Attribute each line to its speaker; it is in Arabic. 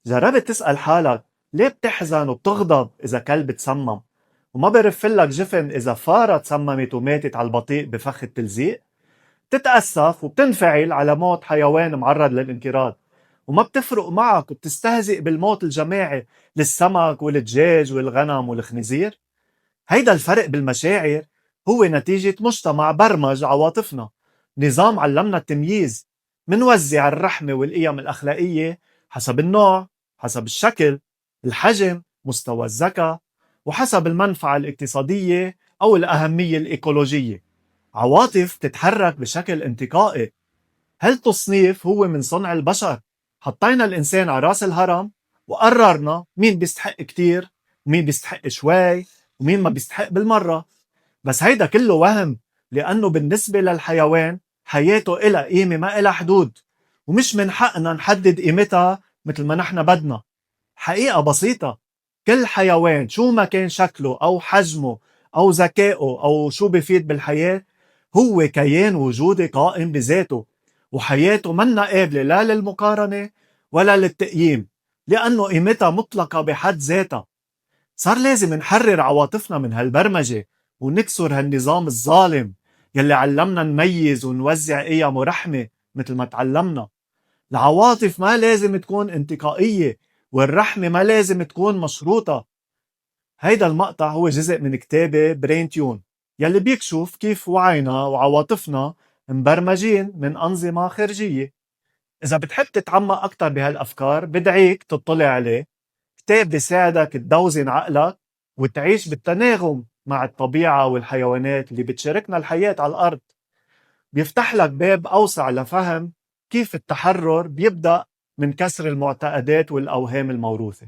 Speaker 1: جربت تسأل حالك ليه بتحزن وبتغضب إذا كلب تسمم وما برفلك جفن إذا فارة تسممت وماتت على البطيء بفخ التلزيق؟ بتتأسف وبتنفعل على موت حيوان معرض للانقراض وما بتفرق معك وبتستهزئ بالموت الجماعي للسمك والدجاج والغنم والخنزير؟ هيدا الفرق بالمشاعر هو نتيجة مجتمع برمج عواطفنا، نظام علمنا التمييز، منوزع الرحمة والقيم الأخلاقية حسب النوع، حسب الشكل، الحجم، مستوى الذكاء، وحسب المنفعة الاقتصادية أو الأهمية الإيكولوجية. عواطف تتحرك بشكل انتقائي. هالتصنيف هو من صنع البشر. حطينا الإنسان على رأس الهرم وقررنا مين بيستحق كتير ومين بيستحق شوي ومين ما بيستحق بالمرة. بس هيدا كله وهم، لأنه بالنسبة للحيوان حياته إلها قيمة ما إلها حدود، ومش من حقنا نحدد قيمتها مثل ما نحن بدنا. حقيقة بسيطة، كل حيوان شو ما كان شكله أو حجمه أو ذكائه أو شو بيفيد بالحياة هو كيان وجودي قائم بذاته، وحياته منا قابلة لا للمقارنة ولا للتقييم، لأنه قيمتها مطلقة بحد ذاتها. صار لازم نحرر عواطفنا من هالبرمجة ونكسر هالنظام الظالم يلي علمنا نميز ونوزع قيم ورحمة مثل ما تعلمنا. العواطف ما لازم تكون انتقائية، والرحمة ما لازم تكون مشروطة. هيدا المقطع هو جزء من كتابي برين تيون يلي بيكشف كيف وعينا وعواطفنا مبرمجين من أنظمة خارجية. إذا بتحب تتعمق أكتر بهالأفكار بدعيك تطلع عليه. كتاب بيساعدك تدوزن عقلك وتعيش بالتناغم مع الطبيعة والحيوانات اللي بتشاركنا الحياة على الأرض. بيفتح لك باب أوسع لفهم كيف التحرر بيبدأ من كسر المعتقدات والأوهام الموروثة.